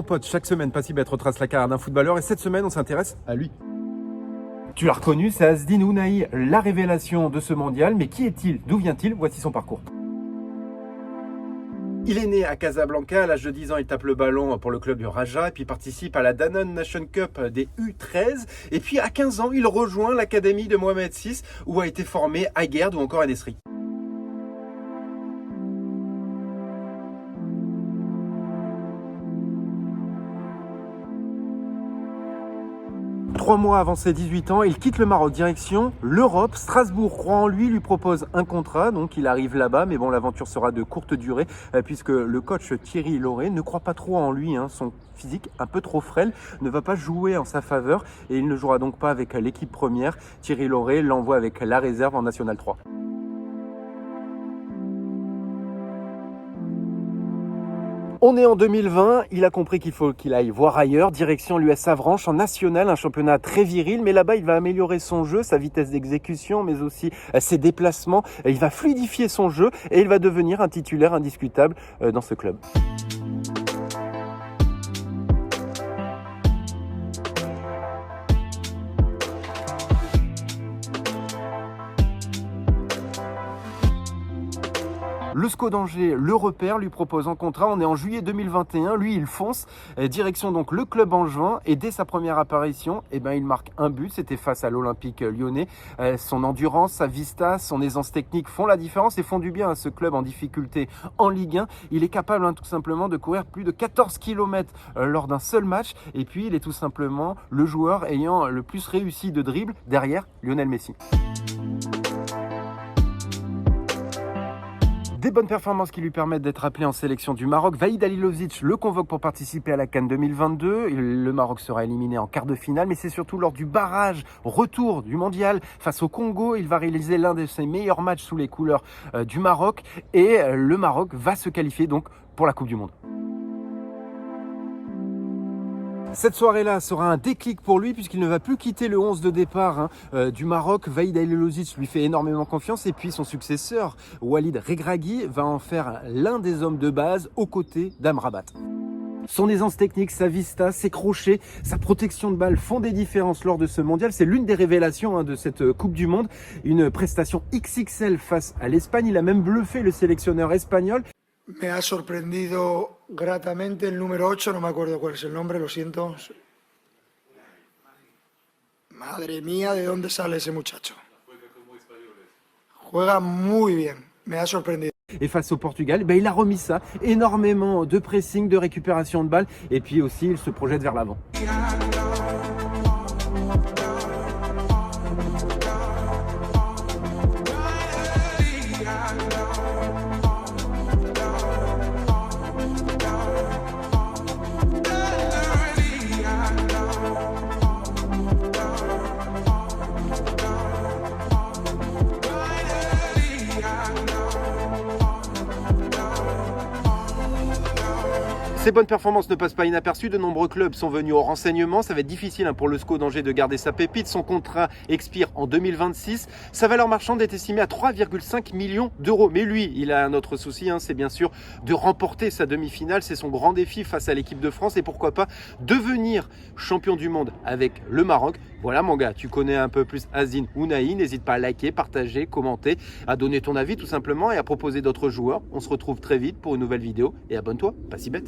pote, chaque semaine, Passibet retrace la carrière d'un footballeur et cette semaine, on s'intéresse à lui. Tu l'as reconnu, c'est Azzedine Ounahi, la révélation de ce mondial. Mais qui est-il? D'où vient-il? Voici son parcours. Il est né à Casablanca, à l'âge de 10 ans, il tape le ballon pour le club du Raja et puis participe à la Danone Nation Cup des U13. Et puis à 15 ans, il rejoint l'académie de Mohamed VI où a été formé Aguerd ou encore Nesri. Trois mois avant ses 18 ans, il quitte le Maroc, direction l'Europe. Strasbourg croit en lui propose un contrat, donc il arrive là-bas. Mais bon, l'aventure sera de courte durée puisque le coach Thierry Lauré ne croit pas trop en lui. Son physique un peu trop frêle ne va pas jouer en sa faveur et il ne jouera donc pas avec l'équipe première. Thierry Lauré l'envoie avec la réserve en National 3. On est en 2020, il a compris qu'il faut qu'il aille voir ailleurs, direction l'US Avranches en national, un championnat très viril, mais là-bas il va améliorer son jeu, sa vitesse d'exécution, mais aussi ses déplacements, il va fluidifier son jeu et il va devenir un titulaire indiscutable dans ce club. Le SCO d'Angers le repère, lui propose un contrat. On est en juillet 2021. Lui, il fonce. Direction donc le club angevin. Et dès sa première apparition, il marque un but. C'était face à l'Olympique lyonnais. Son endurance, sa vista, son aisance technique font la différence et font du bien à ce club en difficulté en Ligue 1. Il est capable tout simplement de courir plus de 14 km lors d'un seul match. Et puis, il est tout simplement le joueur ayant le plus réussi de dribble derrière Lionel Messi. Des bonnes performances qui lui permettent d'être appelé en sélection du Maroc. Vahid Halilovic le convoque pour participer à la CAN 2022. Le Maroc sera éliminé en quart de finale, mais c'est surtout lors du barrage retour du mondial face au Congo. Il va réaliser l'un de ses meilleurs matchs sous les couleurs du Maroc et le Maroc va se qualifier donc pour la Coupe du Monde. Cette soirée-là sera un déclic pour lui puisqu'il ne va plus quitter le 11 de départ du Maroc. Vahid Halilovic lui fait énormément confiance et puis son successeur Walid Regragui va en faire l'un des hommes de base aux côtés d'Amrabat. Son aisance technique, sa vista, ses crochets, sa protection de balle font des différences lors de ce mondial. C'est l'une des révélations de cette Coupe du Monde. Une prestation XXL face à l'Espagne. Il a même bluffé le sélectionneur espagnol. Me ha sorprendido gratamente el número 8, no me acuerdo cuál es el nombre, lo siento. Madre mía, ¿de dónde sale ese muchacho? Juega muy bien, me ha sorprendido. Et face au Portugal, il a remis ça, énormément de pressing, de récupération de balles, et puis aussi il se projette vers l'avant. Ces bonnes performances ne passent pas inaperçues, de nombreux clubs sont venus au renseignement, ça va être difficile pour le SCO d'Angers de garder sa pépite, son contrat expire en 2026, sa valeur marchande est estimée à 3,5 millions d'euros. Mais lui, il a un autre souci, c'est bien sûr de remporter sa demi-finale, c'est son grand défi face à l'équipe de France et pourquoi pas devenir champion du monde avec le Maroc. Voilà mon gars, tu connais un peu plus Azzedine Ounahi, n'hésite pas à liker, partager, commenter, à donner ton avis tout simplement et à proposer d'autres joueurs. On se retrouve très vite pour une nouvelle vidéo et abonne-toi, Passibet.